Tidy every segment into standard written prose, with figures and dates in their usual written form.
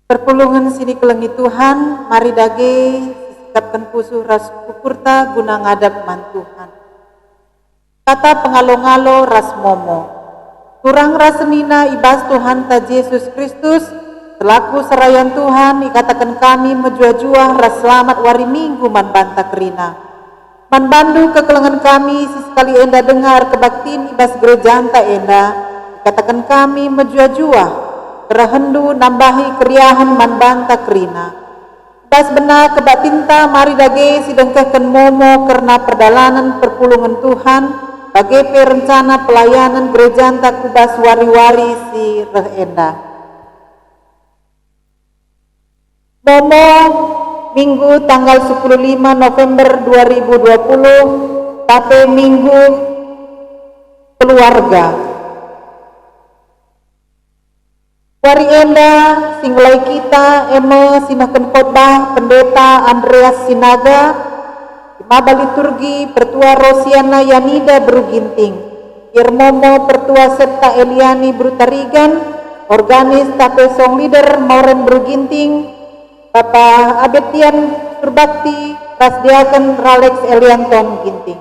Perpulungan sini kelengi Tuhan, mari dage sikapkan pusuh ras kukurta guna ngadap mantuhan. Kata pengalo-ngalo ras momo, turang rasenina ibas Tuhan ta Yesus Kristus, selaku serayan Tuhan ikatakan kami menjua-jua ras selamat wari minggu man banta kerina. Man bandu kekelengan kami sesekali enda dengar kebaktin ibas gereja anta enda, ikatakan kami menjua-jua kerahendu nambahi keriahan man banta kerina. Bas bena kebak tinta mari dage sidengkahkan momo karena perdalanan perpulungan Tuhan bagi perencana pelayanan gereja anta kubas wari-wari si reh enda. Momo minggu tanggal 15 November 2020 tapi minggu keluarga. Wari enda singlai kita eme sinakan khotbah pendeta Andreas Sinaga, Maba liturgi Pertua Rosiana Yanida Beruginting, Irmomo Pertua Septa Eliani Brutarigan, Organis Tape Song Leader Mauren Beruginting, Bapak Abetian Surbakti, Rasdiakan Ralex Elianton Ginting.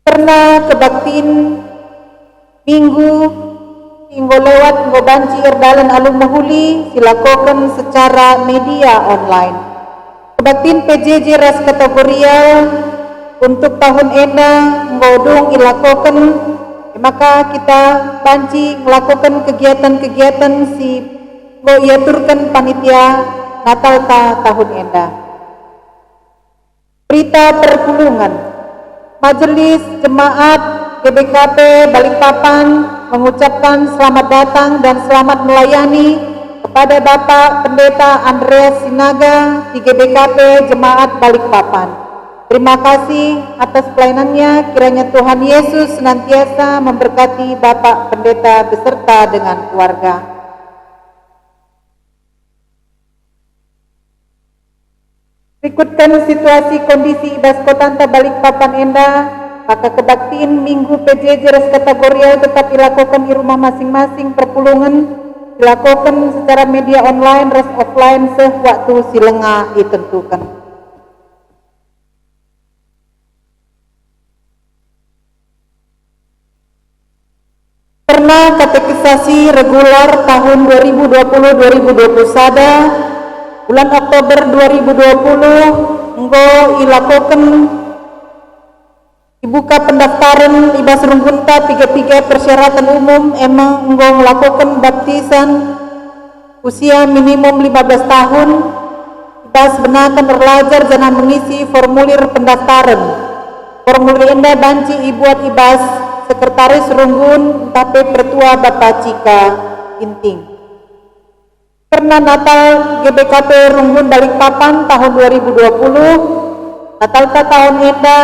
Karena kebaktiin minggu hingga lewat ngobanci erdalan alum mahuli silakokan secara media online. Kebaktiin PJJ ras kategorial untuk tahun enda ngodong ilakokan, maka kita banci melakukan kegiatan-kegiatan si ngoiaturkan panitia Natal tahun enda. Berita perpulungan, Majelis Jemaat GBKP Balikpapan mengucapkan selamat datang dan selamat melayani kepada Bapak Pendeta Andreas Sinaga di GBKP Jemaat Balikpapan. Terima kasih atas pelayanannya, kiranya Tuhan Yesus senantiasa memberkati Bapak Pendeta beserta dengan keluarga. Berikutkan situasi kondisi Ibas Kotanta Balikpapan enda. Maka kebaktiin minggu PJJ res kategorial tetap dilakukan di rumah masing-masing perpulungan, dilakukan secara media online res offline sewaktu silenga ditentukan. Karena katekisasi reguler tahun 2020-2021 bulan Oktober 2020 enggo ilakokan dibuka pendaftaran ibas runggunta 3 persyaratan umum emang enggo melakukan baptisan usia minimum 15 tahun ibas benakan terlajar jangan mengisi formulir pendaftaran. Formulir enda banci ibuat ibas sekretaris runggun tapi Pertua Bapak Cika Ginting. Karena Natal GBKP Runggun Balikpapan tahun 2020 Natal tahun enda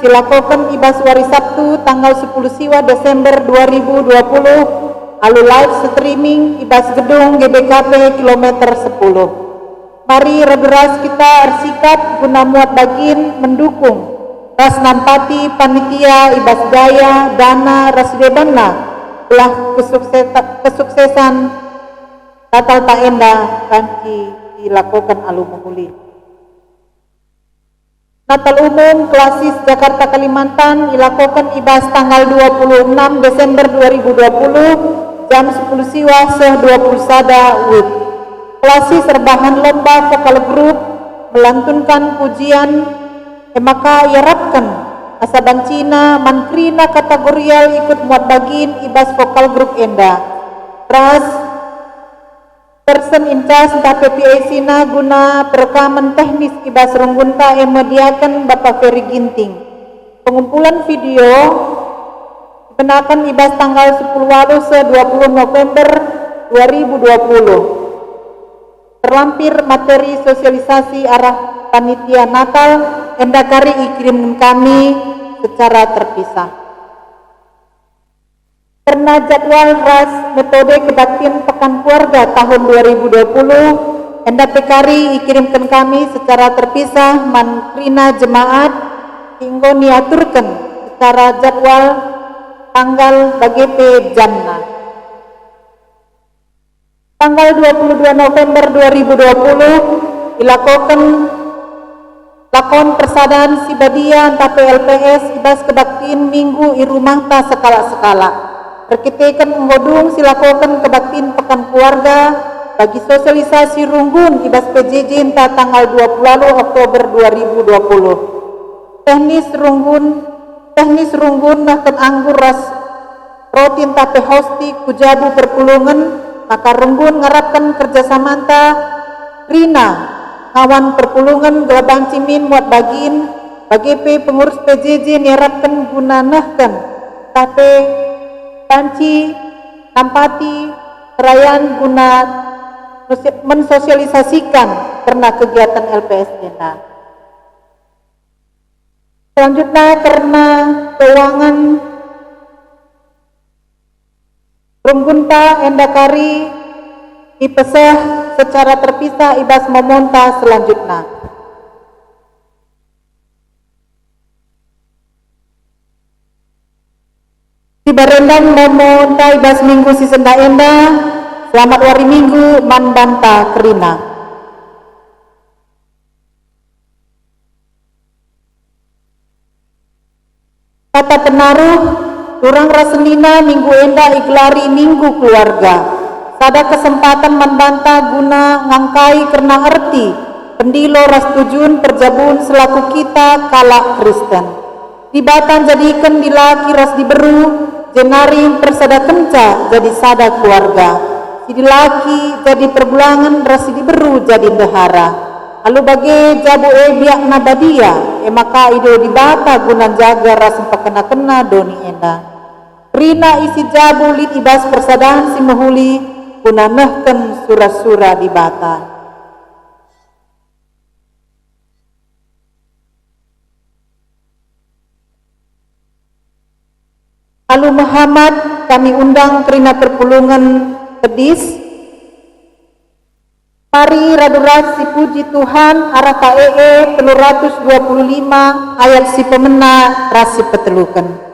silakokan ibas wari Sabtu tanggal 10 Siwa Desember 2020 alu live streaming ibas gedung GBKP kilometer 10. Mari regeras kita ersikat guna muat bagin mendukung ras nampati panitia ibas gaya dana rasudebana belah kesuksesan Natal enda kanci dilakukan alu mahuli. Natal umum Klasis Jakarta Kalimantan dilakukan ibas tanggal 26 Desember 2020 jam 10 Siwa seh 20 Sada WIB. Klasis serbahan lomba vokal grup melantunkan pujian maka yarapkan asaban Cina mankrina kategorial ikut muat bagin ibas vokal grup enda. Ras person in charge PPA Sina guna perekaman teknis ibas runggunta yang mediakan Bapak Ferry Ginting. Pengumpulan video dikenakan ibas tanggal 10 Walu se 20 November 2020. Terlampir materi sosialisasi arah panitia Natal endakari ikirim kami secara terpisah. Karena jadwal ras metode kebaktian pekan keluarga tahun 2020 Enda pekari ikirimkan kami secara terpisah mankrina jemaat hingga niaturkan secara jadwal tanggal bagepe jamna. Tanggal 22 November 2020 dilakukan lakon persadaan Sibadia antape LPS ibas kebaktiin minggu i rumah ta sekala-sekala. Berkitekan ngodung silakokan kebaktiin pekan keluarga bagi sosialisasi runggun ibas PJJ ta tanggal 20 Oktober 2020. Teknis runggun nahkan anggur ras rotin tape hosti kujabu perpulungan maka runggun ngarapkan kerjasamanta Rina ngawan perpulungan gelabang cimin muat bagiin bagepe pengurus PJJ nyerapkan guna nahkan tape panci nampati perayaan guna mensosialisasikan karena kegiatan LPS Dena. Selanjutnya karena keuangan Runggunta endakari dipesah secara terpisah ibas memonta selanjutnya. Tibarendang memonta ibas minggu si senda enda selamat wari minggu mandanta kerina. Kata penaruh Turang rasenina minggu enda iglari minggu keluarga. Sada kesempatan membanta guna ngangkai karena arti pendilo ras tujun perjabun selaku kita kalak Kristen. Dibatan jadikan dilaki ras diberu jenari persada kenca jadi sada keluarga. Si dilaki jadi perbulangan ras diberu jadi dehara. Lalu bagi jabu biak nabadia maka ido dibata guna jaga ras kena doni enda. Rina isi jabu lid ibas persadaan si mahuli guna nehken surah-surah dibata. Lalu Muhammad kami undang kerina perpulungan pedis. Mari raduras si puji Tuhan arah KEE 325 ayat si pemena rasi petelukan.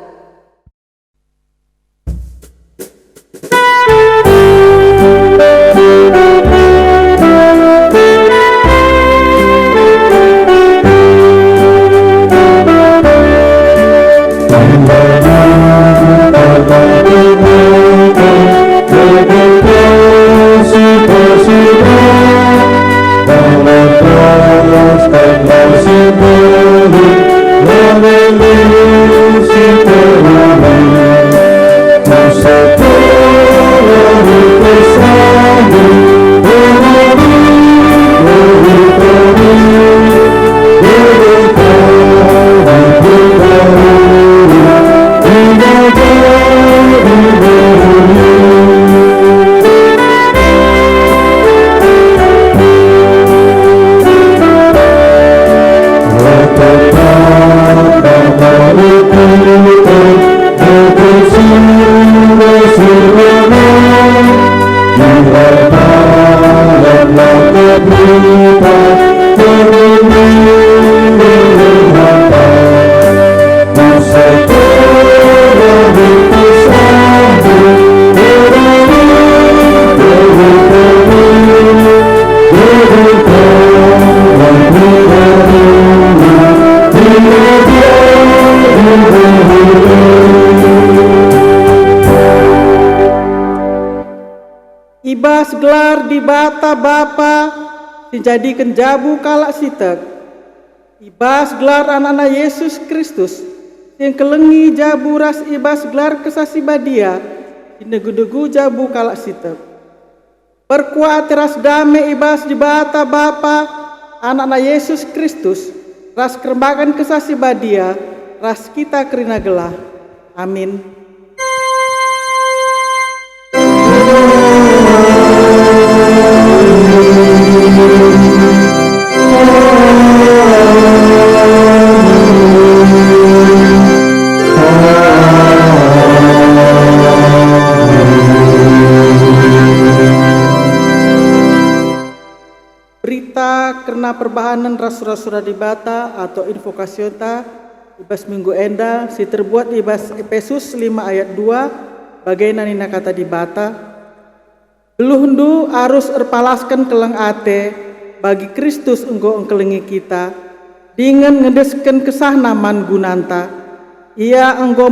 Ibas gelar di bata bapa dijadikan jabu kalak sitek. Ibas gelar anak-anak Yesus Kristus yang kelengi jabu ras ibas gelar kesasi badia dinegu-degu jabu kalak sitek. Perkuat ras dame ibas di bata bapa anak-anak Yesus Kristus ras kerembakan kesasi badia ras kita kerina gelah. Amin. perbahanan rasura-sura di bata atau invokasiota ibas minggu enda si terbuat ibas Efesus 5 ayat 2 bagaimana nina kata di bata beluhundu arus erpalaskan keleng ate bagi Kristus enggo engkelengi kita dengan ngedesken kesah naman gunanta ia enggo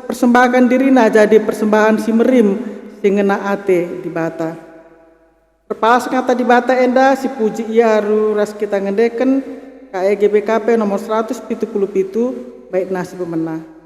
persembahkan dirina jadi persembahan si merim singena ate di bata perpalas kata di bata enda si puji ia ras kita ngedeken KEGBKP nomor 177 baik nasi pemenang.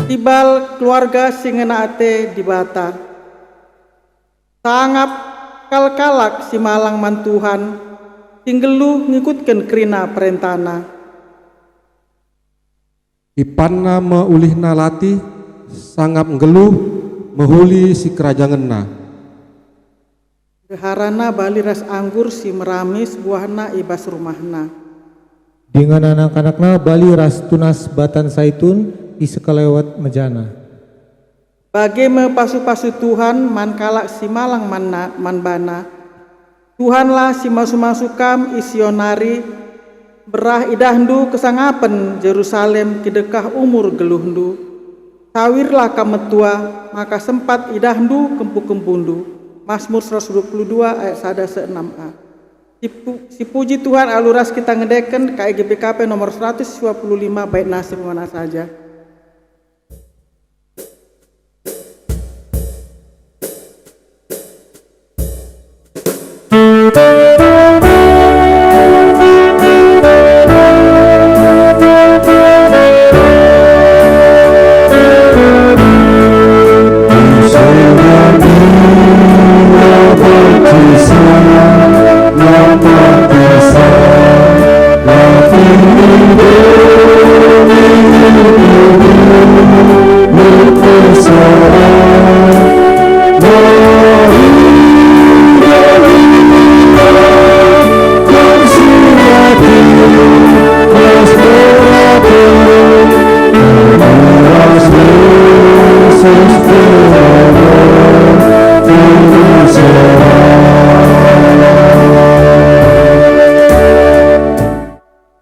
Tibal keluarga singena ate di bata sangap kalkalak si malang mantuhan tinggelu ngikutkan kerina perentana Ipanna meulihna latih sangap ngeluh mehuli si kerajangenna deharana bali ras anggur si meramis buahna ibas rumahna dengan anak-anakna bali ras tunas batan saitun di sekelewat mejana. Bagi mepasu-pasu Tuhan man kalak si malang man bana. Tuhanlah si masu-masukam isionari berah idahdu kesangapen Jerusalem kidekah umur geluhndu. Sawirlah kametua maka sempat idahdu kempu-kempundu. Mazmur 122 ayat 106a. Si puji Tuhan aluras kita ngedeken KEGBKP nomor 125 baik nasib mana saja.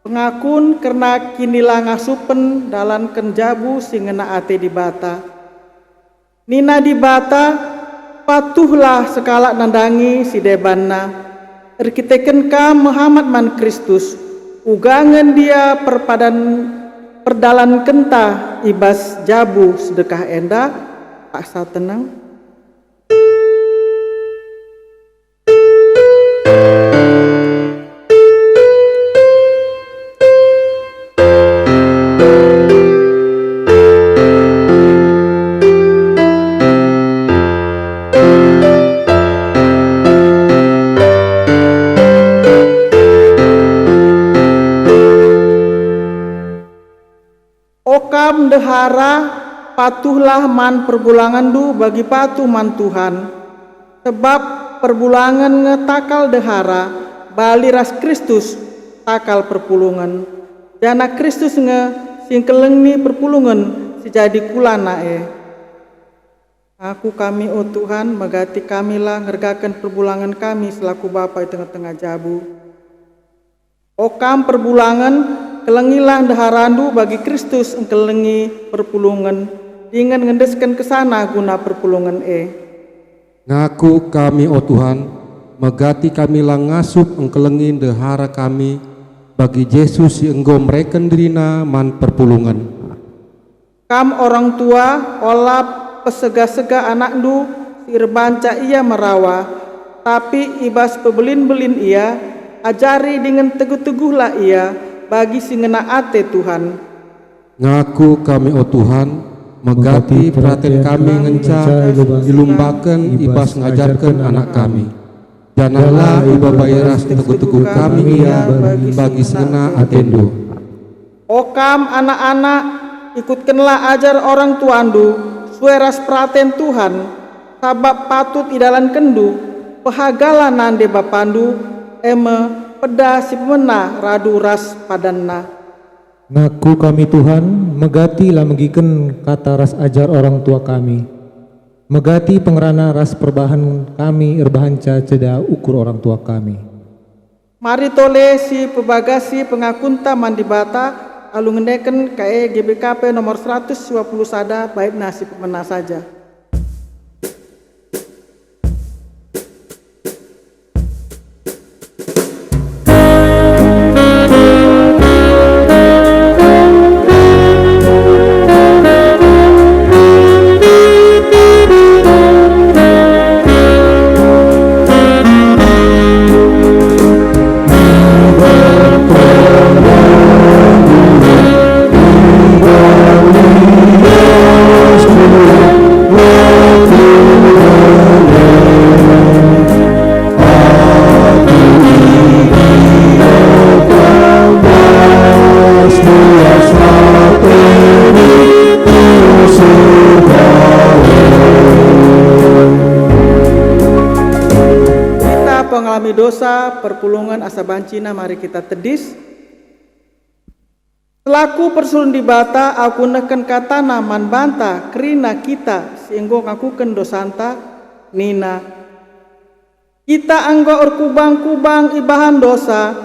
Pengakun karena kinilah ngasupen dalam kenjabu singena ate di bata. Nina di bata patuhlah sekala nandangi si debanna. Erkiteken ka Muhammad man Kristus. Ugangan dia perdalan kenta ibas jabu sedekah enda paksa tenang. Okam dehara patuhlah man perbulangan du bagi patuh man Tuhan sebab perbulangan ngetakal dehara bali ras Kristus takal perpulungan jana Kristus nge singkelengni perpulungan sejadi kulana Aku kami oh Tuhan megati kamilah ngergakan perbulangan kami selaku Bapa di tengah-tengah jabu. Okam perbulangan kelengilah daharandu bagi Kristus engkelengi perpulungan dengan ngendeskan ke sana guna perpulungan Ngaku kami o Tuhan, megati kami lang ngasup engkelengin dehara kami, bagi Yesus si enggo mereken dirina man perpulungan. Kam orang tua olap pesega-sega anak du sirbanca ia merawa, tapi ibas pebelin-belin ia, ajari dengan teguh-teguhlah ia, bagi si ngena ate Tuhan. Ngaku kami o Tuhan, megati perhatian kami ngenca dilumbakan ibas ngajarkan anak kami. Janganlah iba bayaras teguh-teguh kami ia, bagi sengena atendo. Okam anak-anak, ikutkanlah ajar orang tuandu, sueras praten Tuhan, sabab patut idalan kendu, pehagala nande bapandu, peda si pemena radu ras padanna. Ngaku kami Tuhan, megati lah megiken kata ras ajar orang tua kami. Megati pengerana ras perbahan kami erbahanca ceda ukur orang tua kami. Mari tole si pebagasi pengakunta mandibata alu ngendeken KE GBKP nomor 120 sada baik nasi pemena saja. Mengalami dosa perpulungan asa bancina, mari kita tedis. Selaku persulun di bata aku neken katana man banta kerina kita sehingga ngakuken dosanta nina. Kita anggo orkubang-kubang ibahan dosa,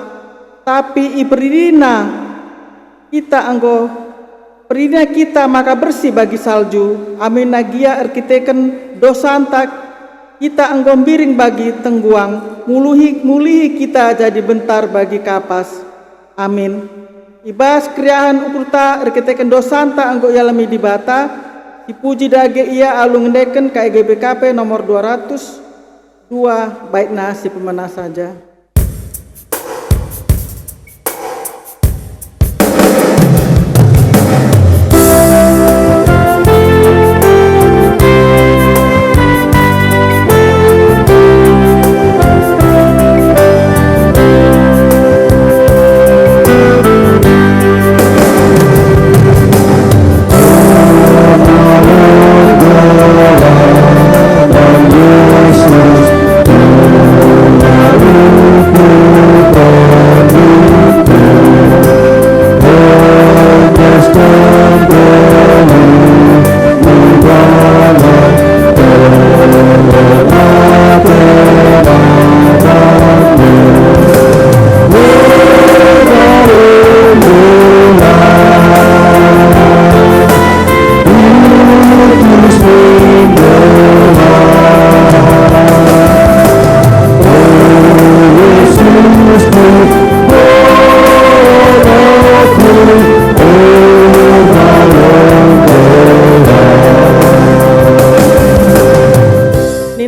tapi iperidina kita anggo peridina kita maka bersih bagi salju. Amin nagia erkiteken dosanta kita anggombiring bagi tengguang, mulihi kita jadi bentar bagi kapas. Amin. Ibas kriahan ukurta erkiteken dosanta anggo yalami dibata, dipuji dage ia alu ngendeken KGBKP nomor 202 baikna si pemena saja.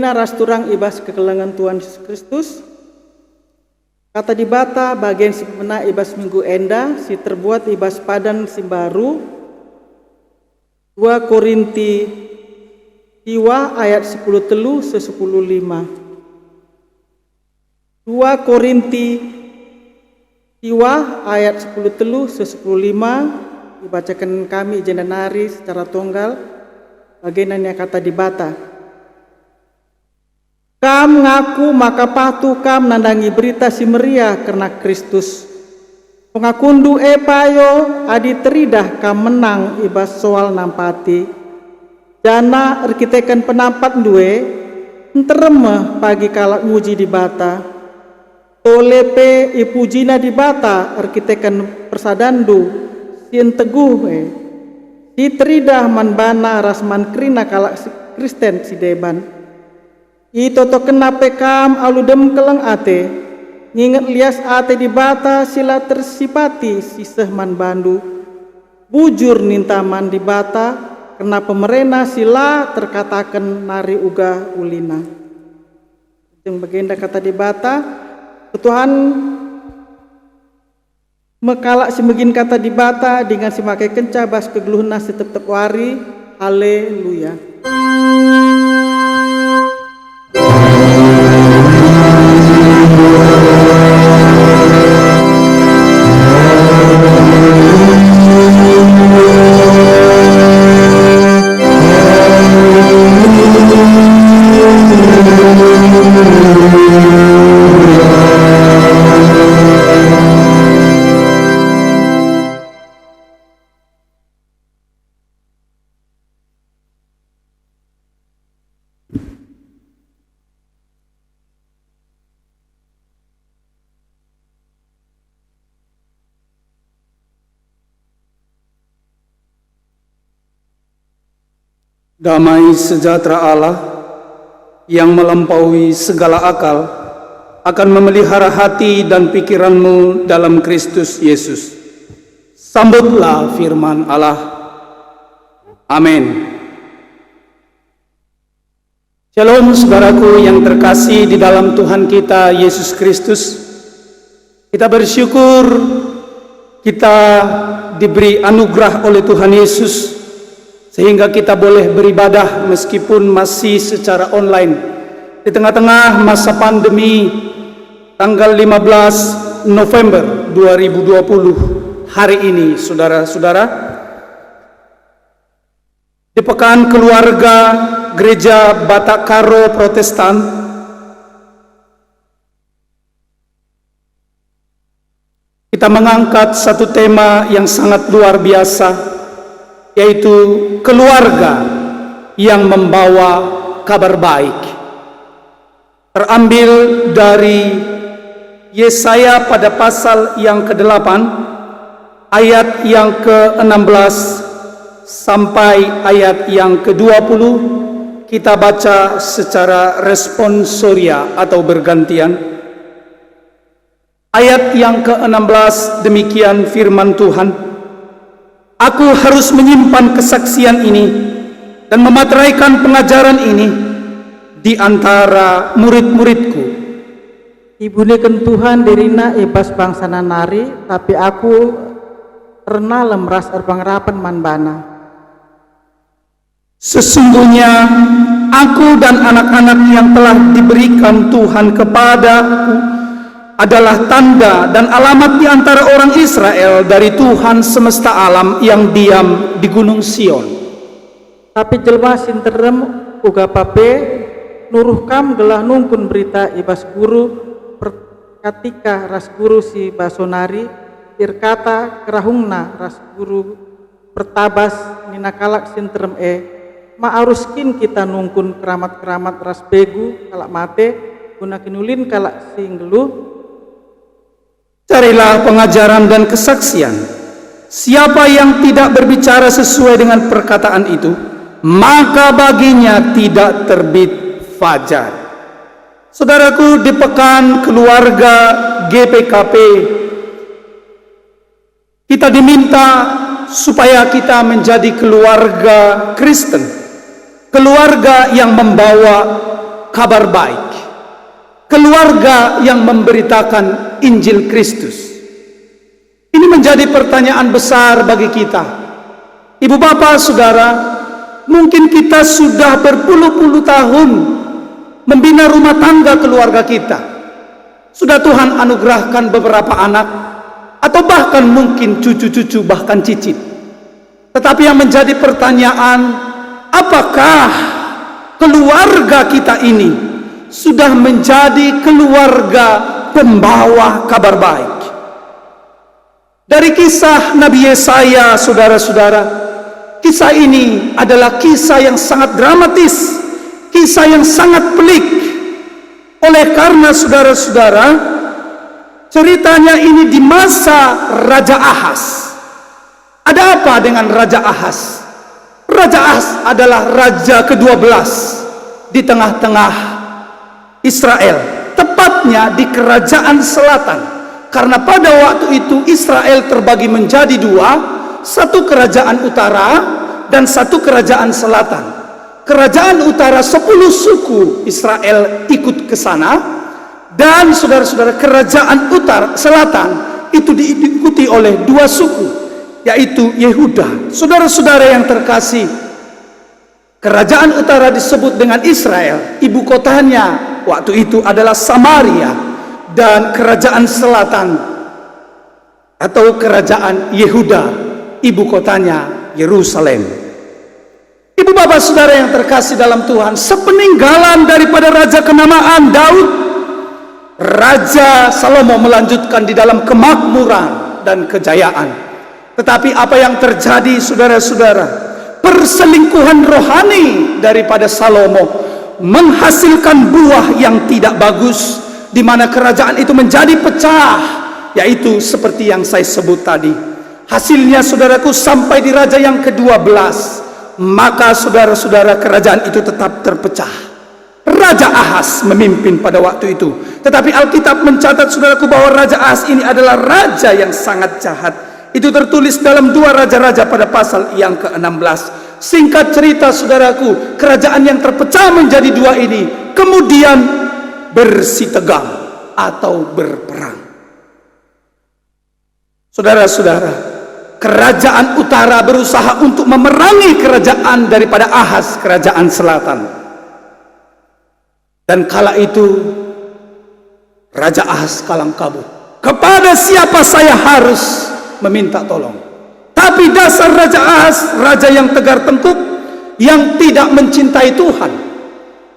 Rasturang ibas kekelengan Tuhan Yesus Kristus. Kata dibata bagian si pemena ibas minggu enda si terbuat ibas padan si baru 2 Korinti 2 ayat 10 telu se 10 5. 2 Korinti 2 ayat 10 telu se 10 5 dibacakan kami jendanari secara tunggal bagian yang kata dibata. Kam ngaku maka patuh kam nandangi berita si meriah karena Kristus. Pengakundu payo adi teridah kam menang ibas soal nampati. Jana erkitekan penampat duwe enteremeh pagi kalak muji di bata. Tolepe ipujina di bata erkitekan persadandu sien teguh Diteridah manbana rasman krina kalak Kristen si deban. I toto kena pekam aludem keleng ate. Nginget lias ate di bata sila tersipati siseh man bandu. Bujur nintaman di bata kena pemerena sila terkatakan nari uga ulina. Yang bagenda kata di bata, Tuhan mekalak simegin kata di bata dengan simakai kenca bas kegeluhna setep-tep wari. Haleluya. Damai sejahtera Allah yang melampaui segala akal akan memelihara hati dan pikiranmu dalam Kristus Yesus. Sambutlah firman Allah. Amin. Shalom saudaraku yang terkasih di dalam Tuhan kita Yesus Kristus. Kita bersyukur kita diberi anugerah oleh Tuhan Yesus sehingga kita boleh beribadah meskipun masih secara online di tengah-tengah masa pandemi. Tanggal 15 November 2020 hari ini, saudara-saudara, di Pekan Keluarga Gereja Batak Karo Protestan, kita mengangkat satu tema yang sangat luar biasa, yaitu keluarga yang membawa kabar baik. Terambil dari Yesaya pada pasal yang ke-8 ayat yang ke-16 sampai ayat yang ke-20. Kita baca secara responsoria atau bergantian. Ayat yang ke-16 demikian firman Tuhan. Aku harus menyimpan kesaksian ini dan memateraikan pengajaran ini di antara murid-muridku. Ibunekan Tuhan dirina ibas bangsa nari, tapi aku rena lemras erbang-rapan manbana. Sesungguhnya aku dan anak-anak yang telah diberikan Tuhan kepadaku adalah tanda dan alamat di antara orang Israel dari Tuhan semesta alam yang diam di Gunung Sion. Tapi jelma sinterem uga pape nuruh kam gelah nungkun berita ibas guru ketika ras guru si basonari irkata kerahungna ras guru pertabas ninakalak sinterem ma'aruskin kita nungkun keramat-keramat ras begu kalak mate guna kinulin kalak singgelu. Carilah pengajaran dan kesaksian. Siapa yang tidak berbicara sesuai dengan perkataan itu, maka baginya tidak terbit fajar. Saudaraku, di Pekan Keluarga GPKP, kita diminta supaya kita menjadi keluarga Kristen, keluarga yang membawa kabar baik, keluarga yang memberitakan Injil Kristus. Ini menjadi pertanyaan besar bagi kita. Ibu bapak saudara, mungkin kita sudah berpuluh-puluh tahun membina rumah tangga keluarga kita. Sudah Tuhan anugerahkan beberapa anak, atau bahkan mungkin cucu-cucu, bahkan cicit. Tetapi yang menjadi pertanyaan, apakah keluarga kita ini sudah menjadi keluarga pembawa kabar baik? Dari kisah Nabi Yesaya, saudara-saudara, kisah ini adalah kisah yang sangat dramatis, kisah yang sangat pelik. Oleh karena saudara-saudara, ceritanya ini di masa Raja Ahaz. Ada apa dengan Raja Ahaz? Raja Ahaz adalah raja ke-12 di tengah-tengah Israel, tepatnya di kerajaan selatan. Karena pada waktu itu Israel terbagi menjadi dua, satu kerajaan utara dan satu kerajaan selatan. Kerajaan utara 10 suku Israel ikut ke sana, dan saudara-saudara, kerajaan utara selatan itu diikuti oleh 2 suku, yaitu Yehuda. Saudara-saudara yang terkasih, kerajaan utara disebut dengan Israel, ibu kotanya waktu itu adalah Samaria, dan kerajaan selatan atau kerajaan Yehuda, ibu kotanya Yerusalem. Ibu bapak saudara yang terkasih dalam Tuhan, sepeninggalan daripada raja kenamaan Daud, Raja Salomo melanjutkan di dalam kemakmuran dan kejayaan. Tetapi apa yang terjadi, saudara-saudara, perselingkuhan rohani daripada Salomo menghasilkan buah yang tidak bagus, di mana kerajaan itu menjadi pecah, yaitu seperti yang saya sebut tadi. Hasilnya, saudaraku, sampai di raja yang ke-12, maka saudara-saudara, kerajaan itu tetap terpecah. Raja Ahaz memimpin pada waktu itu. Tetapi Alkitab mencatat, saudaraku, bahwa Raja Ahaz ini adalah raja yang sangat jahat. Itu tertulis dalam 2 Raja-Raja pada pasal yang ke-16. Singkat cerita, saudaraku, kerajaan yang terpecah menjadi 2 ini kemudian bersitegang atau berperang. Saudara-saudara, kerajaan utara berusaha untuk memerangi kerajaan daripada Ahaz, kerajaan selatan. Dan kala itu Raja Ahaz kalang kabut. Kepada siapa saya harus meminta tolong? Tapi dasar Raja Ahaz, raja yang tegar tengkuk, yang tidak mencintai Tuhan.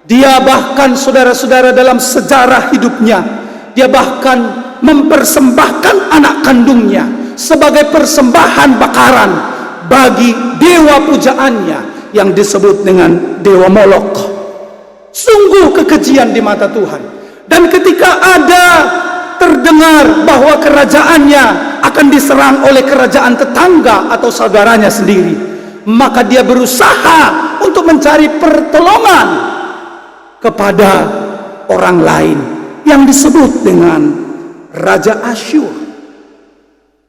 Dia bahkan, saudara-saudara, dalam sejarah hidupnya, dia bahkan mempersembahkan anak kandungnya sebagai persembahan bakaran bagi dewa pujaannya yang disebut dengan dewa Molok. Sungguh kekejian di mata Tuhan. Dan ketika ada terdengar bahwa kerajaannya akan diserang oleh kerajaan tetangga atau saudaranya sendiri, maka dia berusaha untuk mencari pertolongan kepada orang lain yang disebut dengan Raja Asyur.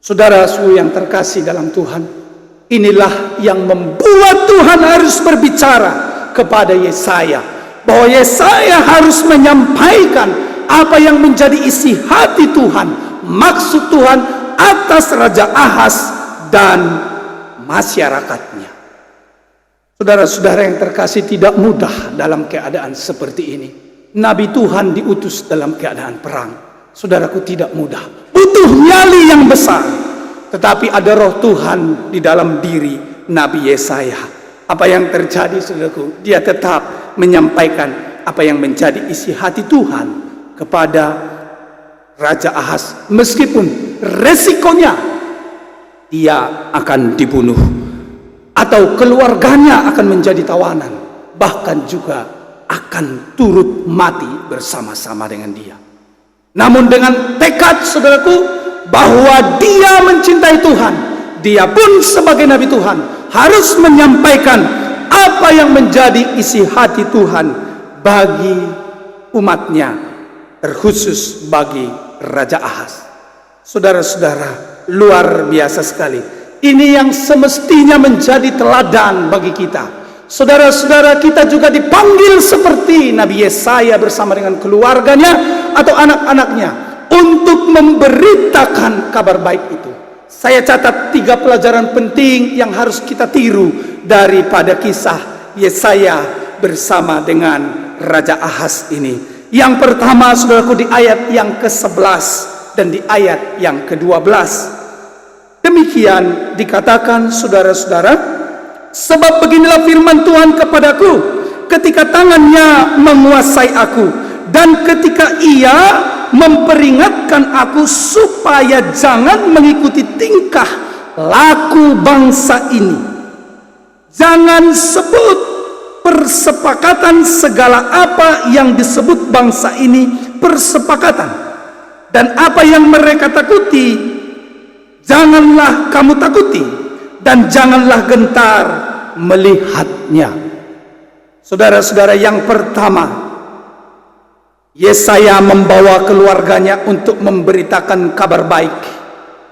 Saudara-saudara yang terkasih dalam Tuhan, inilah yang membuat Tuhan harus berbicara kepada Yesaya, bahwa Yesaya harus menyampaikan apa yang menjadi isi hati Tuhan, maksud Tuhan atas Raja Ahaz dan masyarakatnya. Saudara-saudara yang terkasih, tidak mudah dalam keadaan seperti ini. Nabi Tuhan diutus dalam keadaan perang. Saudaraku, tidak mudah, butuh nyali yang besar. Tetapi ada roh Tuhan di dalam diri Nabi Yesaya. Apa yang terjadi, saudaraku? Dia tetap menyampaikan apa yang menjadi isi hati Tuhan kepada Raja Ahaz, meskipun resikonya dia akan dibunuh atau keluarganya akan menjadi tawanan, bahkan juga akan turut mati bersama-sama dengan dia. Namun dengan tekad, saudaraku, bahwa dia mencintai Tuhan, dia pun sebagai Nabi Tuhan harus menyampaikan apa yang menjadi isi hati Tuhan bagi umatnya, terkhusus bagi Raja Ahaz. Saudara-saudara, luar biasa sekali. Ini yang semestinya menjadi teladan bagi kita. Saudara-saudara, kita juga dipanggil seperti Nabi Yesaya bersama dengan keluarganya atau anak-anaknya untuk memberitakan kabar baik itu. Saya catat 3 pelajaran penting yang harus kita tiru daripada kisah Yesaya bersama dengan Raja Ahaz ini. Yang pertama, saudaraku, di ayat yang ke-11 dan di ayat yang ke-12. Demikian dikatakan, saudara-saudara, sebab beginilah firman Tuhan kepadaku ketika tangannya menguasai aku, dan ketika ia memperingatkan aku supaya jangan mengikuti tingkah laku bangsa ini. Jangan sebut persepakatan segala apa yang disebut bangsa ini persepakatan, dan apa yang mereka takuti janganlah kamu takuti, dan janganlah gentar melihatnya. Saudara-saudara, yang pertama, Yesaya membawa keluarganya untuk memberitakan kabar baik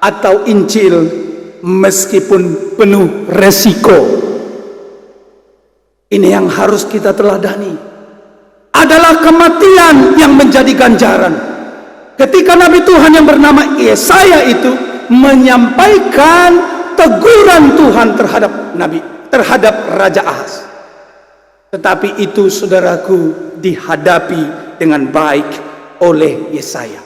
atau Injil meskipun penuh resiko. Ini yang harus kita teladani. Adalah kematian yang menjadi ganjaran. Ketika Nabi Tuhan yang bernama Yesaya itu menyampaikan teguran Tuhan terhadap Raja Ahaz. Tetapi itu, saudaraku, dihadapi dengan baik oleh Yesaya.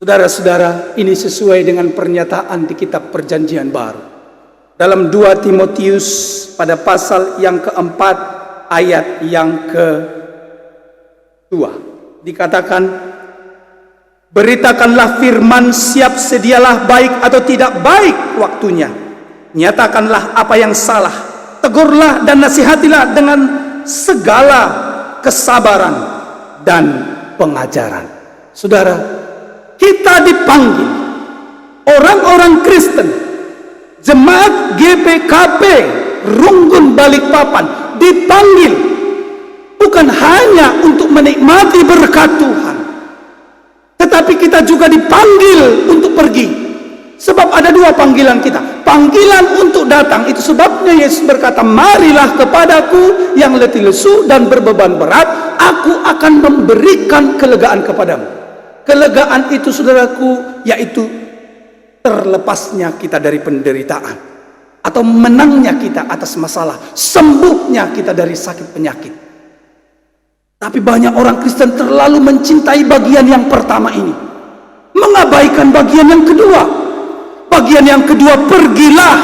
Saudara-saudara, ini sesuai dengan pernyataan di kitab Perjanjian Baru. Dalam 2 Timotius pada pasal yang keempat ayat yang ke-2 dikatakan, beritakanlah firman, siap sedialah baik atau tidak baik waktunya. Nyatakanlah apa yang salah, tegurlah dan nasihatilah dengan segala kesabaran dan pengajaran. Saudara, kita dipanggil, orang-orang Kristen, jemaat GPKP Runggun Balikpapan dipanggil bukan hanya untuk menikmati berkat Tuhan, tetapi kita juga dipanggil untuk pergi. Sebab ada dua panggilan kita. Panggilan untuk datang, itu sebabnya Yesus berkata, marilah kepadaku yang letih lesu dan berbeban berat, aku akan memberikan kelegaan kepadamu. Kelegaan itu, saudaraku, yaitu terlepasnya kita dari penderitaan, atau menangnya kita atas masalah, sembuhnya kita dari sakit penyakit. Tapi banyak orang Kristen terlalu mencintai bagian yang pertama ini, mengabaikan bagian yang kedua. Bagian yang kedua, pergilah,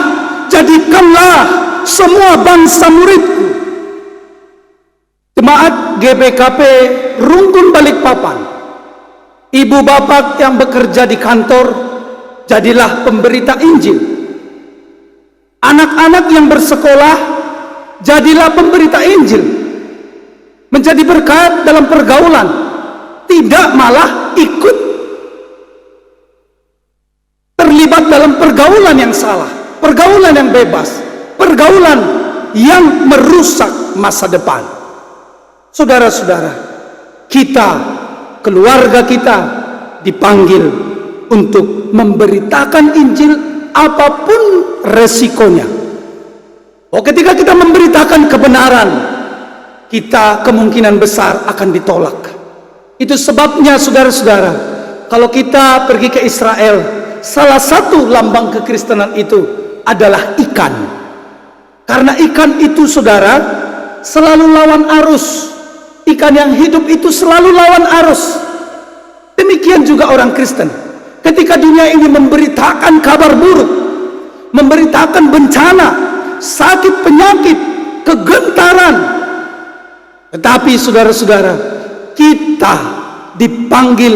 jadikanlah semua bangsa muridku. Jemaat GPKP Runggun Balikpapan, ibu bapak yang bekerja di kantor, jadilah pemberita Injil. Anak-anak yang bersekolah, jadilah pemberita Injil. Menjadi berkat dalam pergaulan, tidak malah ikut terlibat dalam pergaulan yang salah, pergaulan yang bebas, pergaulan yang merusak masa depan. Saudara-saudara, kita, keluarga kita dipanggil untuk memberitakan Injil apapun resikonya. Oh, ketika kita memberitakan kebenaran, kita kemungkinan besar akan ditolak. Itu sebabnya, saudara-saudara, kalau kita pergi ke Israel, salah satu lambang kekristenan itu adalah ikan. Karena ikan itu, saudara, selalu lawan arus. Ikan yang hidup itu selalu lawan arus. Demikian juga orang Kristen. Ketika dunia ini memberitakan kabar buruk, memberitakan bencana, sakit penyakit, kegentaran, tetapi saudara-saudara, kita dipanggil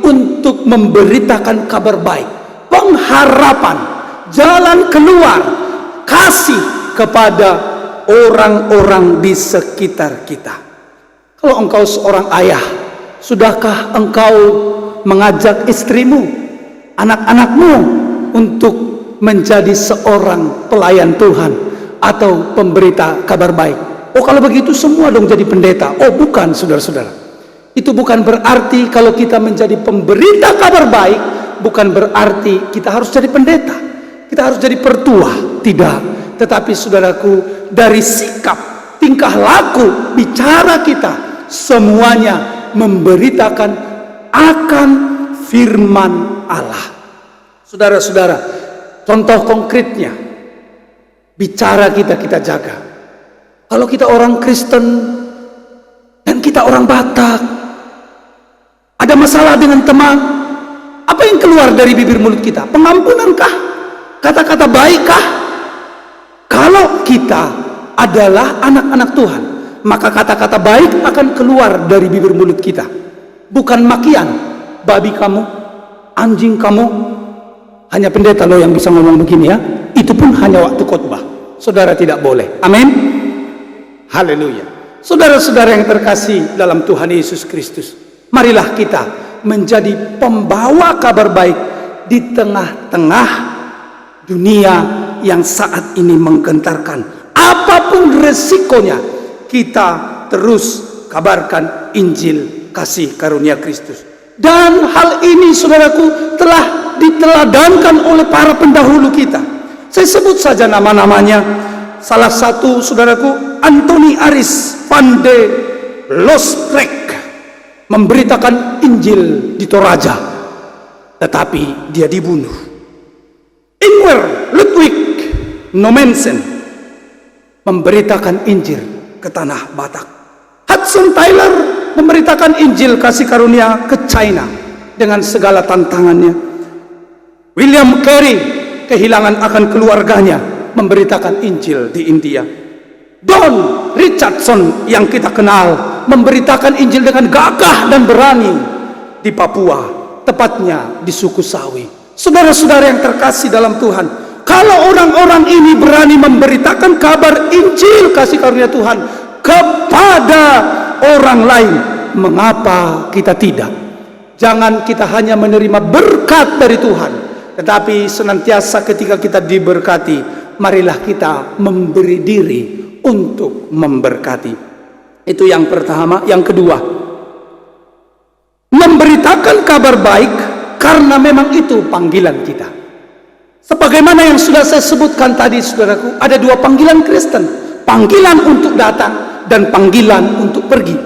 untuk memberitakan kabar baik, pengharapan, jalan keluar, kasih kepada orang-orang di sekitar kita. Kalau engkau seorang ayah, sudahkah engkau mengajak istrimu, anak-anakmu untuk menjadi seorang pelayan Tuhan atau pemberita kabar baik? Oh, kalau begitu semua dong jadi pendeta. Oh, bukan, saudara-saudara. Itu bukan berarti kalau kita menjadi pemberita kabar baik, bukan berarti kita harus jadi pendeta, kita harus jadi pertua. Tidak. Tetapi saudaraku, dari sikap, tingkah laku, bicara kita, semuanya memberitakan akan firman Allah. Saudara-saudara, contoh konkretnya, bicara kita jaga. Kalau kita orang Kristen dan kita orang Batak, ada masalah dengan teman, apa yang keluar dari bibir mulut kita? Pengampunankah? Kata-kata baikkah? Kalau kita adalah anak-anak Tuhan, maka kata-kata baik akan keluar dari bibir mulut kita. Bukan makian, babi kamu, anjing kamu. Hanya pendeta loh yang bisa ngomong begini ya. Itu pun hanya waktu khotbah. Saudara tidak boleh. Amin. Haleluya. Saudara-saudara yang terkasih dalam Tuhan Yesus Kristus, marilah kita menjadi pembawa kabar baik di tengah-tengah dunia yang saat ini menggentarkan. Apapun resikonya, kita terus kabarkan Injil kasih karunia Kristus. Dan hal ini, saudaraku, telah diteladankan oleh para pendahulu kita. Saya sebut saja nama-namanya. Salah satu, saudaraku, Antoni Aris van de Lossprecht, memberitakan Injil di Toraja, tetapi dia dibunuh. Ingwer Ludwig Nommensen memberitakan Injil ke tanah Batak. Hudson Taylor memberitakan Injil kasih karunia ke China dengan segala tantangannya. William Carey kehilangan akan keluarganya, memberitakan Injil di India. Don Richardson yang kita kenal memberitakan Injil dengan gagah dan berani di Papua, tepatnya di suku Sawi. Saudara-saudara yang terkasih dalam Tuhan, kalau orang-orang ini berani memberitakan kabar Injil kasih karunia Tuhan kepada orang lain, mengapa kita tidak? Jangan kita hanya menerima berkat dari Tuhan, tetapi senantiasa ketika kita diberkati, marilah kita memberi diri untuk memberkati. Itu yang pertama. Yang kedua, memberitakan kabar baik karena memang itu panggilan kita. Sebagaimana yang sudah saya sebutkan tadi, saudaraku, ada dua panggilan Kristen: panggilan untuk datang dan panggilan untuk pergi.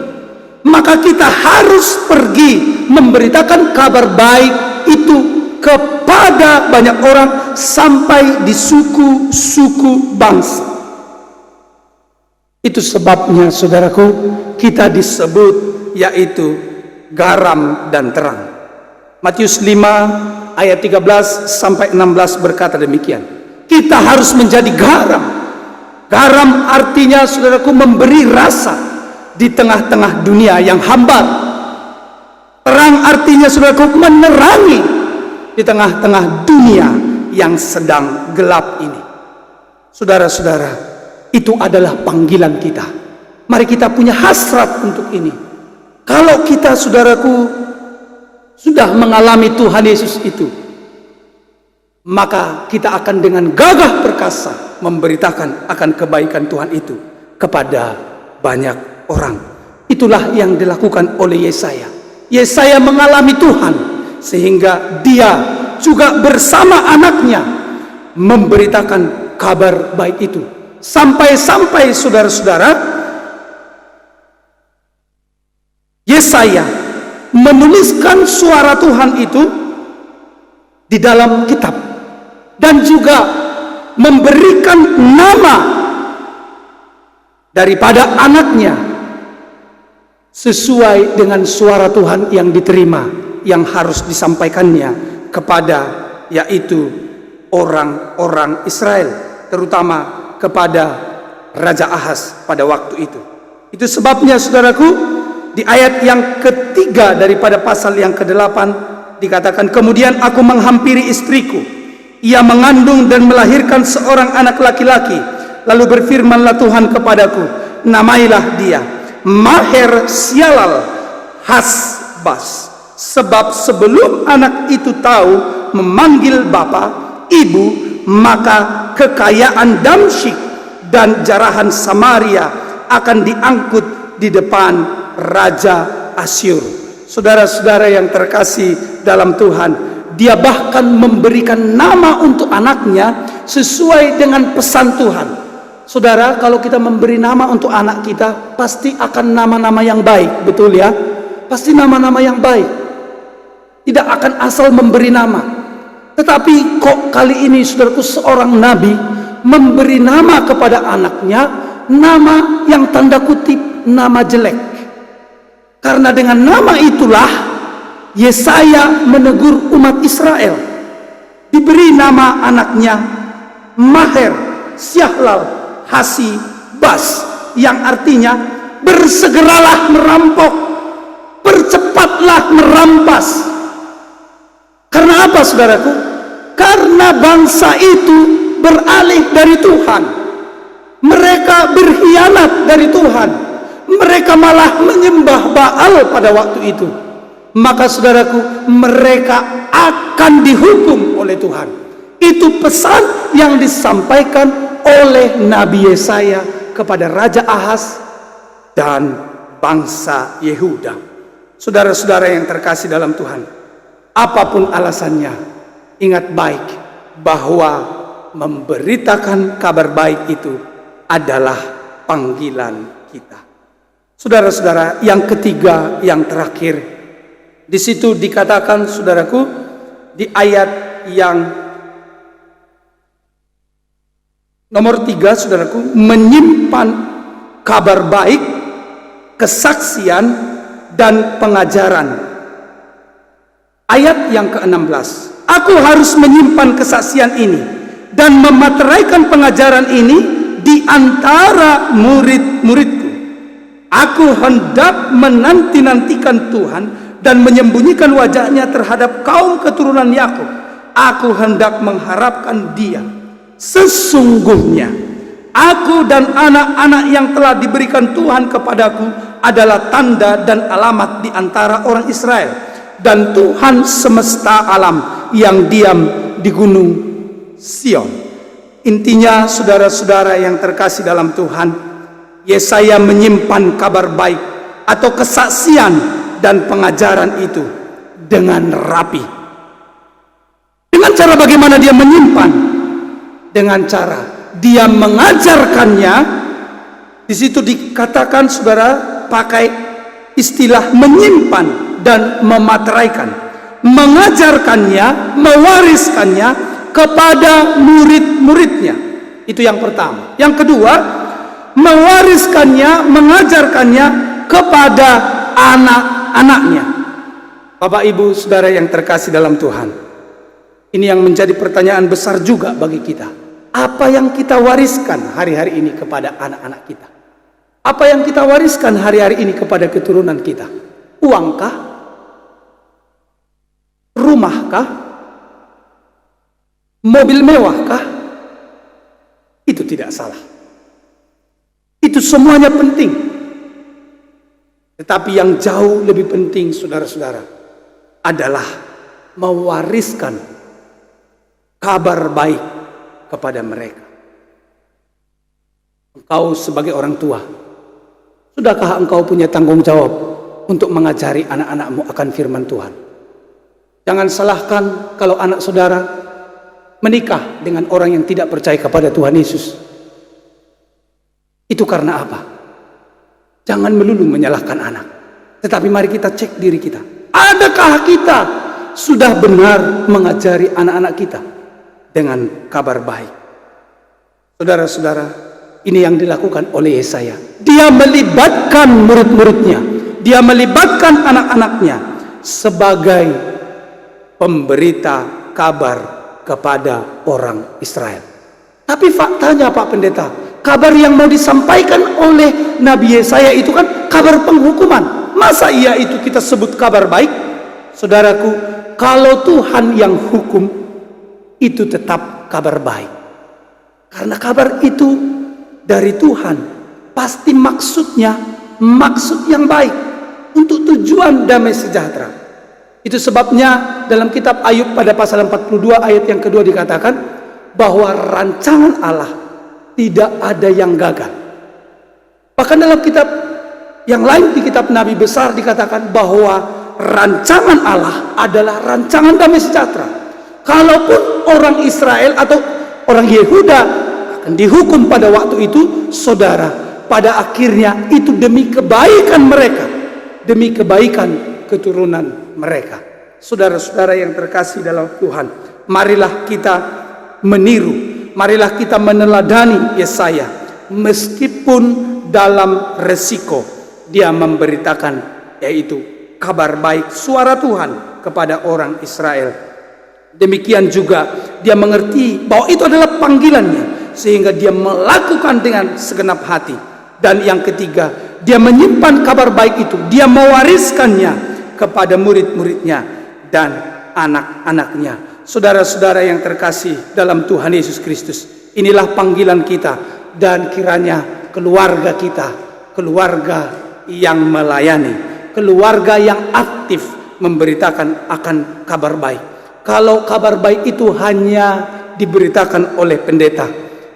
Maka kita harus pergi memberitakan kabar baik itu kepada banyak orang sampai di suku-suku bangsa. Itu sebabnya, saudaraku, kita disebut yaitu garam dan terang. Matius 5 ayat 13 sampai 16 berkata demikian. Kita harus menjadi garam. Garam artinya, saudaraku, memberi rasa di tengah-tengah dunia yang hambar. Terang artinya, saudaraku, menerangi di tengah-tengah dunia yang sedang gelap ini. Saudara-saudara, itu adalah panggilan kita. Mari kita punya hasrat untuk ini. Kalau kita, saudaraku, sudah mengalami Tuhan Yesus itu, maka kita akan dengan gagah perkasa memberitakan akan kebaikan Tuhan itu kepada banyak orang. Itulah yang dilakukan oleh Yesaya. Yesaya mengalami Tuhan, sehingga dia juga bersama anaknya memberitakan kabar baik itu. Sampai-sampai, saudara-saudara, Yesaya menuliskan suara Tuhan itu di dalam kitab, dan juga memberikan nama daripada anaknya sesuai dengan suara Tuhan yang diterima, yang harus disampaikannya kepada, yaitu orang-orang Israel, terutama kepada Raja Ahaz pada waktu itu. Itu sebabnya, saudaraku, di ayat yang ketiga daripada pasal yang ke-8 dikatakan, kemudian aku menghampiri istriku, ia mengandung dan melahirkan seorang anak laki-laki. Lalu berfirmanlah Tuhan kepadaku, namailah dia Maher Sialal Hasbaz, sebab sebelum anak itu tahu memanggil bapa, ibu, maka kekayaan Damsyik dan jarahan Samaria akan diangkut di depan Raja Asyur. Saudara-saudara yang terkasih dalam Tuhan, dia bahkan memberikan nama untuk anaknya sesuai dengan pesan Tuhan. Saudara, kalau kita memberi nama untuk anak kita, pasti akan nama-nama yang baik, betul ya? Pasti nama-nama yang baik. Tidak akan asal memberi nama. Tetapi kok kali ini, saudaraku, seorang nabi memberi nama kepada anaknya, nama yang tanda kutip nama jelek. Karena dengan nama itulah Yesaya menegur umat Israel. Diberi nama anaknya Maher Sialal Hasbaz, yang artinya bersegeralah merampok, percepatlah merampas. Karena apa, saudaraku? Karena bangsa itu beralih dari Tuhan. Mereka berkhianat dari Tuhan. Mereka malah menyembah Baal pada waktu itu. Maka, saudaraku, mereka akan dihukum oleh Tuhan. Itu pesan yang disampaikan oleh Nabi Yesaya kepada Raja Ahaz dan bangsa Yehuda. Saudara-saudara yang terkasih dalam Tuhan, apapun alasannya, ingat baik bahwa memberitakan kabar baik itu adalah panggilan kita. Saudara-saudara, yang ketiga, yang terakhir, di situ dikatakan, saudaraku, di ayat yang nomor 3, saudaraku, menyimpan kabar baik, kesaksian, dan pengajaran. Ayat yang ke-16, aku harus menyimpan kesaksian ini dan memateraikan pengajaran ini di antara murid-muridku. Aku hendak menanti-nantikan Tuhan dan menyembunyikan wajahnya terhadap kaum keturunan Yakub. Aku hendak mengharapkan Dia. Sesungguhnya aku dan anak-anak yang telah diberikan Tuhan kepadaku adalah tanda dan alamat di antara orang Israel, dan Tuhan semesta alam yang diam di gunung Sion. Intinya, saudara-saudara yang terkasih dalam Tuhan, Yesaya menyimpan kabar baik atau kesaksian dan pengajaran itu dengan rapi. Dengan cara bagaimana dia menyimpan? Dengan cara dia mengajarkannya. Di situ dikatakan, saudara, pakai istilah menyimpan dan memateraikan. Mengajarkannya, mewariskannya kepada murid-muridnya. Itu yang pertama. Yang kedua, mewariskannya, mengajarkannya kepada anak-anaknya. Bapak, Ibu, saudara yang terkasih dalam Tuhan, ini yang menjadi pertanyaan besar juga bagi kita. Apa yang kita wariskan hari-hari ini kepada anak-anak kita? Apa yang kita wariskan hari-hari ini kepada keturunan kita? Uangkah? Rumahkah? Mobil mewahkah? Itu tidak salah. Itu semuanya penting. Tetapi yang jauh lebih penting, saudara-saudara, adalah mewariskan kabar baik kepada mereka. Engkau sebagai orang tua, sudahkah engkau punya tanggung jawab untuk mengajari anak-anakmu akan firman Tuhan? Jangan salahkan kalau anak saudara menikah dengan orang yang tidak percaya kepada Tuhan Yesus. Itu karena apa? Jangan melulu menyalahkan anak, tetapi mari kita cek diri kita. Adakah kita sudah benar mengajari anak-anak kita dengan kabar baik? Saudara-saudara, ini yang dilakukan oleh Yesaya. Dia melibatkan murid-muridnya, dia melibatkan anak-anaknya sebagai pemberita kabar kepada orang Israel. Tapi faktanya, Pak Pendeta, kabar yang mau disampaikan oleh Nabi Yesaya itu kan kabar penghukuman. Masa iya itu kita sebut kabar baik? Saudaraku, kalau Tuhan yang hukum, itu tetap kabar baik. Karena kabar itu dari Tuhan, pasti maksudnya maksud yang baik untuk tujuan damai sejahtera. Itu sebabnya dalam kitab Ayub pada pasal 42 ayat yang kedua dikatakan bahwa rancangan Allah tidak ada yang gagal. Bahkan dalam kitab yang lain, di kitab Nabi besar, dikatakan bahwa rancangan Allah adalah rancangan damai sejahtera. Kalaupun orang Israel atau orang Yehuda akan dihukum pada waktu itu, saudara, pada akhirnya itu demi kebaikan mereka, demi kebaikan keturunan mereka. Saudara-saudara yang terkasih dalam Tuhan, marilah kita meniru, marilah kita meneladani Yesaya. Meskipun dalam resiko dia memberitakan, yaitu kabar baik, suara Tuhan kepada orang Israel. Demikian juga dia mengerti bahwa itu adalah panggilannya, sehingga dia melakukan dengan segenap hati. Dan yang ketiga, dia menyimpan kabar baik itu, dia mewariskannya kepada murid-muridnya dan anak-anaknya. Saudara-saudara yang terkasih dalam Tuhan Yesus Kristus, inilah panggilan kita, dan kiranya keluarga kita, keluarga yang melayani, keluarga yang aktif memberitakan akan kabar baik. Kalau kabar baik itu hanya diberitakan oleh pendeta,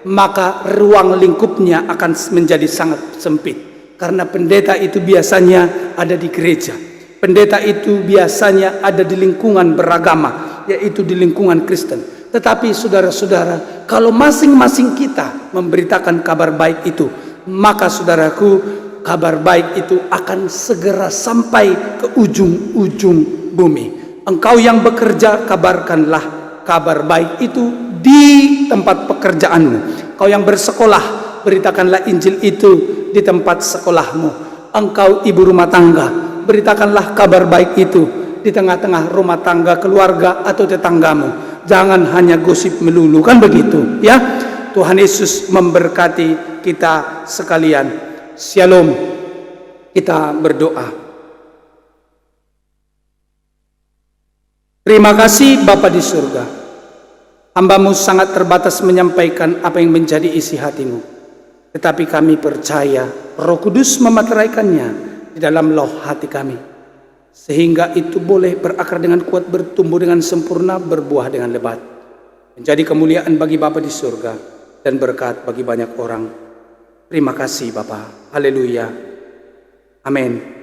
maka ruang lingkupnya akan menjadi sangat sempit. Karena pendeta itu biasanya ada di gereja. Pendeta itu biasanya ada di lingkungan beragama, yaitu di lingkungan Kristen. Tetapi saudara-saudara, kalau masing-masing kita memberitakan kabar baik itu, maka saudaraku, kabar baik itu akan segera sampai ke ujung-ujung bumi. Engkau yang bekerja, kabarkanlah kabar baik itu di tempat pekerjaanmu. Engkau yang bersekolah, beritakanlah Injil itu di tempat sekolahmu. Engkau ibu rumah tangga, beritakanlah kabar baik itu di tengah-tengah rumah tangga, keluarga atau tetanggamu. Jangan hanya gosip melulu, kan begitu ya. Tuhan Yesus memberkati kita sekalian. Shalom. Kita berdoa. Terima kasih Bapa di surga. Hamba-Mu sangat terbatas menyampaikan apa yang menjadi isi hati-Mu. Tetapi kami percaya Roh Kudus memeteraikannya di dalam loh hati kami. Sehingga itu boleh berakar dengan kuat, bertumbuh dengan sempurna, berbuah dengan lebat. Menjadi kemuliaan bagi Bapa di surga dan berkat bagi banyak orang. Terima kasih Bapa. Haleluya. Amin.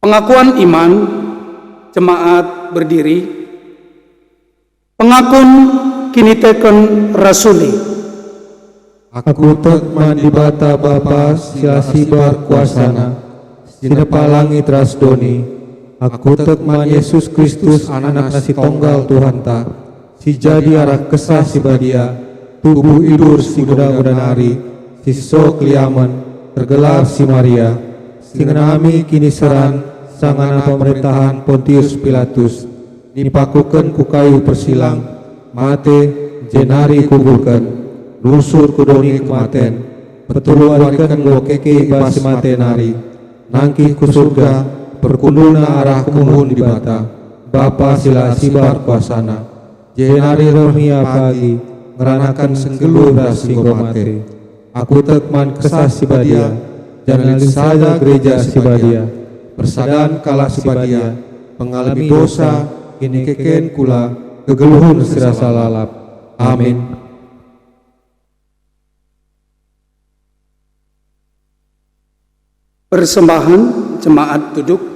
Pengakuan iman, jemaat berdiri. Pengakun kini teken rasuli. Aku tekman di bata Bapa silasibar kuasana, sinepa langit rasdoni. Aku tekman Yesus Kristus anak nasi tonggal Tuhan ta, si jadi arah kesah si badia, tubuh idur si muda-muda nari, si so kliaman, tergelar si Maria, si ngenami kini seran, sangana pemerintahan Pontius Pilatus, dipakukan ku kayu persilang, mate jenari kuburkan, nusur kudoni kematen, petuluarkan ngokeke ibas mate nari, nangkih ku surga, perkunduna arah kumuhun di bata, Bapa sila sibar kuasana, jenari rohnia pagi, ngeranakan senggelu rasinggo mate, aku tekman kesah si badia, jangan saja gereja si badia, persadaan kala sibadia, pengalami dosa, kini keken kula, kegeluhun sirasa lalap. Amin. Persembahan, jemaat duduk.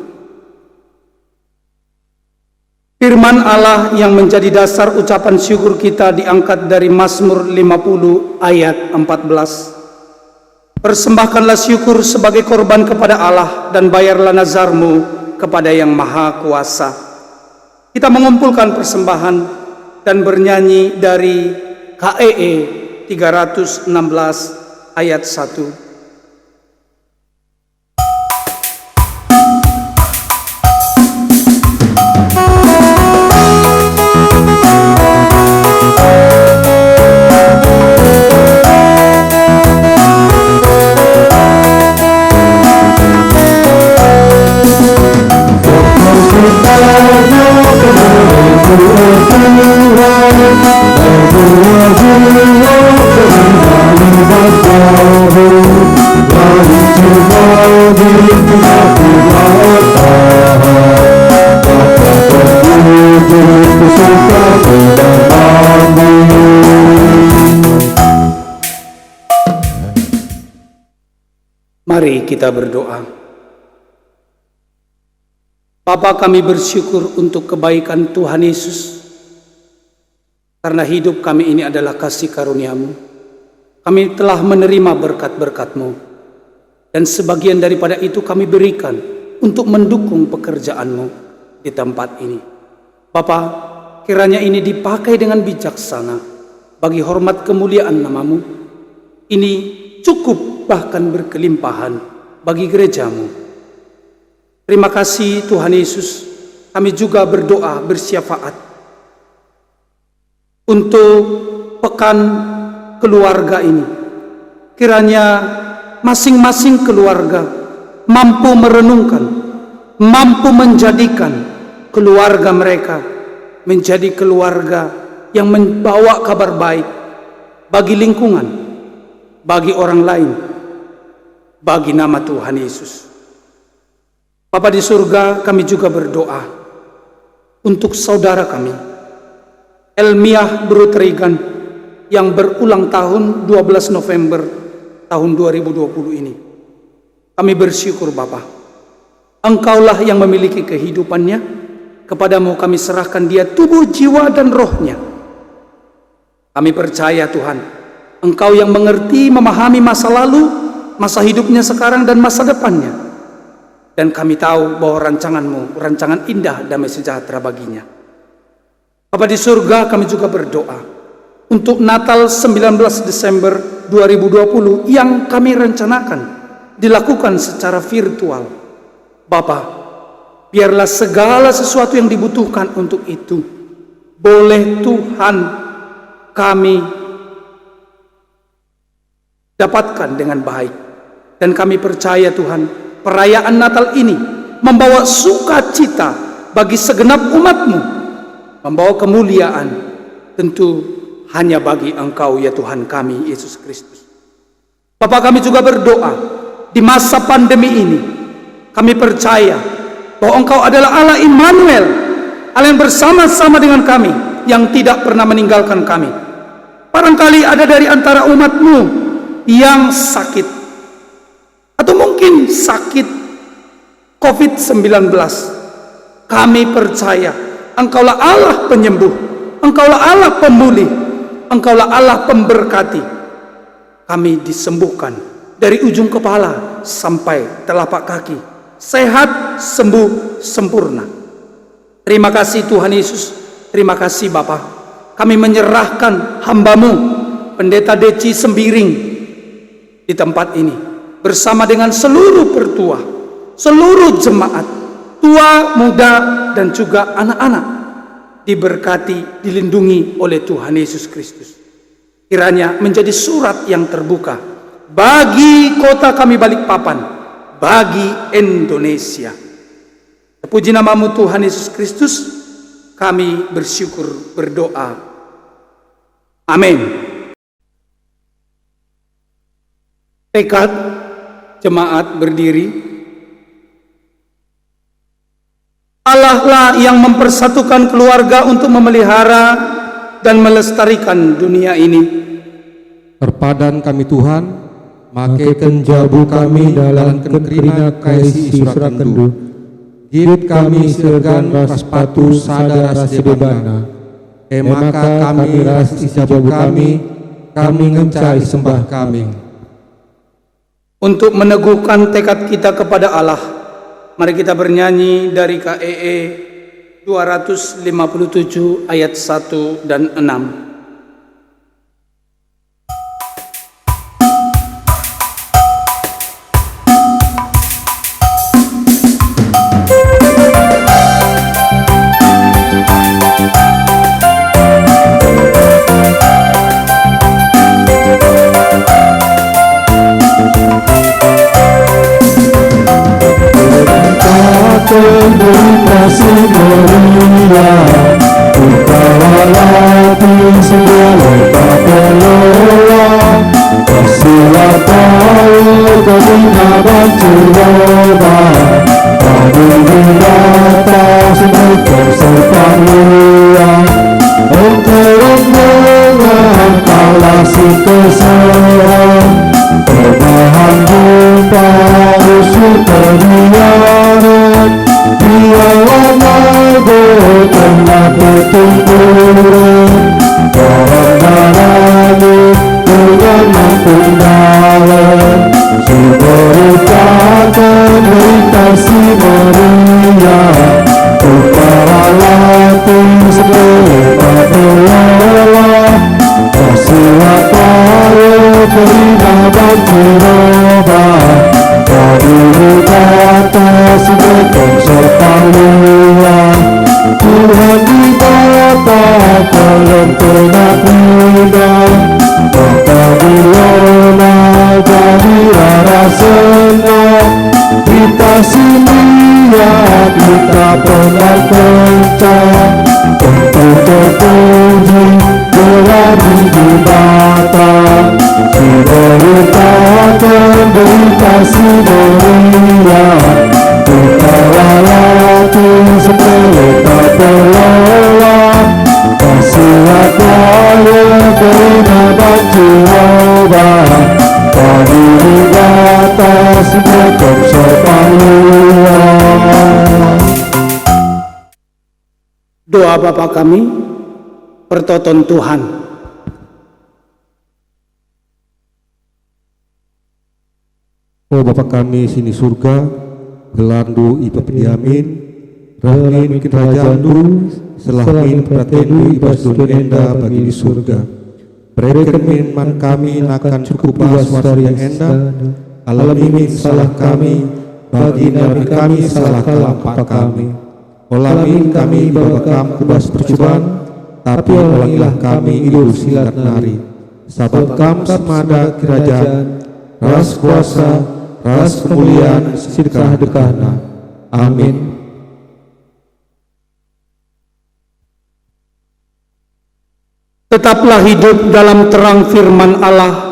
Firman Allah yang menjadi dasar ucapan syukur kita diangkat dari Mazmur 50 ayat 14. Persembahkanlah syukur sebagai korban kepada Allah dan bayarlah nazarmu kepada Yang Maha Kuasa. Kita mengumpulkan persembahan dan bernyanyi dari KEE 316 ayat 1. Mari kita berdoa. Bapa, kami bersyukur untuk kebaikan Tuhan Yesus. Karena hidup kami ini adalah kasih karunia-Mu. Kami telah menerima berkat-berkat-Mu. Dan sebagian daripada itu kami berikan untuk mendukung pekerjaan-Mu di tempat ini. Bapa, kiranya ini dipakai dengan bijaksana bagi hormat kemuliaan nama-Mu. Ini cukup bahkan berkelimpahan bagi gereja-Mu. Terima kasih Tuhan Yesus. Kami juga berdoa bersyafaat untuk pekan keluarga ini. Kiranya masing-masing keluarga mampu merenungkan, mampu menjadikan keluarga mereka menjadi keluarga yang membawa kabar baik bagi lingkungan, bagi orang lain, bagi nama Tuhan Yesus. Bapa di surga, kami juga berdoa untuk saudara kami, Elmiah Brutregan, yang berulang tahun 12 November tahun 2020 ini. Kami bersyukur Bapa, Engkaulah yang memiliki kehidupannya, kepadamu kami serahkan dia tubuh, jiwa, dan rohnya. Kami percaya Tuhan, Engkau yang mengerti, memahami masa lalu, masa hidupnya sekarang, dan masa depannya. Dan kami tahu bahwa rancangan-Mu, rancangan indah, damai sejahtera baginya. Bapa di surga, kami juga berdoa untuk Natal 19 Desember 2020 yang kami rencanakan dilakukan secara virtual. Bapa, biarlah segala sesuatu yang dibutuhkan untuk itu boleh Tuhan kami dapatkan dengan baik. Dan kami percaya Tuhan, perayaan Natal ini membawa sukacita bagi segenap umat-Mu, membawa kemuliaan tentu hanya bagi Engkau ya Tuhan kami Yesus Kristus. Bapa, kami juga berdoa di masa pandemi ini, kami percaya bahwa Engkau adalah Allah Immanuel, Allah yang bersama-sama dengan kami, yang tidak pernah meninggalkan kami. Barangkali ada dari antara umat-Mu yang sakit, atau mungkin sakit COVID-19. Kami percaya Engkaulah Allah penyembuh, Engkaulah Allah pemulih, Engkaulah Allah pemberkati. Kami disembuhkan dari ujung kepala sampai telapak kaki, sehat, sembuh, sempurna. Terima kasih Tuhan Yesus, terima kasih Bapa. Kami menyerahkan hamba-Mu, Pendeta Deci Sembiring, di tempat ini bersama dengan seluruh pertua, seluruh jemaat, tua, muda, dan juga anak-anak, diberkati, dilindungi oleh Tuhan Yesus Kristus. Kiranya menjadi surat yang terbuka bagi kota kami Balikpapan, bagi Indonesia. Terpuji nama-Mu Tuhan Yesus Kristus, kami bersyukur, berdoa. Amin. Tekad jemaat berdiri. Allah lah yang mempersatukan keluarga untuk memelihara dan melestarikan dunia ini. Perpadan kami Tuhan, makaikan jabu kami dalam kenerina kaisi surat kendu. Git kami sergan raspatu sadar sedebana. Maka kami ras jabu kami ngencai sembah kami. Untuk meneguhkan tekad kita kepada Allah, mari kita bernyanyi dari KEE 257 ayat 1 dan 6. Kasih Maria, Engkaulah segala kelola, kasihlah tahu kebenaran coba, kami datang sebagai serta mulia, Engkau dengan kalah si keserang, perbahan jumpa usul terlihat. Biarlah naga tengah pertempuran, darah-darahmu dengan mampun dalam, diberitakan kasih Maria, Engkaulah segala kelola, kasihlah tahu kebenaran coba, kami berkata sebagai serta mulia, Tuhan dikatakan tenak indah, maka bilona jadi arah senang, kita sinia kita pernah kencang, untuk terpuji berani di mata, diberitakan berkasih Maria, lelaki sepele tak berlelah, kasihat raya terima bakti obat, berdiri di atas bekom sepaluan. Doa Bapa kami, pertoton Tuhan. O Bapa kami sini surga, gelandu iba pediamin, rahmin kerajaandu, selahmin pratendu ibas dun enda bagi di surga. Berikan min man kami akan cukup bahas yang enda, alamimin salah kami, bagi nabi kami salah kelampak kami. Olamin kami babakam kubas percobaan, tapi olangilah kami idul silat nari. Sabab kam semada kerajaan, ras kuasa, ras kemuliaan, sidkah dekahna. Amin. Tetaplah hidup dalam terang firman Allah,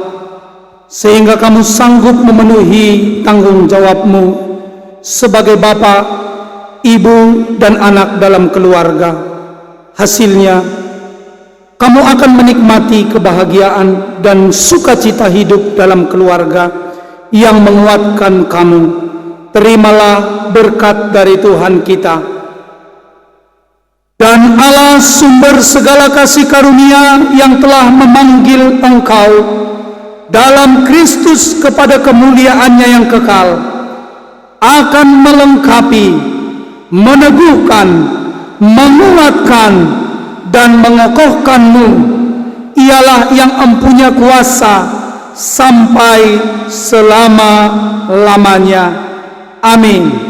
sehingga kamu sanggup memenuhi tanggung jawabmu sebagai bapa, ibu, dan anak dalam keluarga. Hasilnya, kamu akan menikmati kebahagiaan dan sukacita hidup dalam keluarga yang menguatkan kamu. Terimalah berkat dari Tuhan kita. Dan Allah sumber segala kasih karunia yang telah memanggil engkau dalam Kristus kepada kemuliaannya yang kekal, akan melengkapi, meneguhkan, menguatkan, dan mengokohkanmu. Ialah yang empunya kuasa sampai selama-lamanya. Amin. Amin.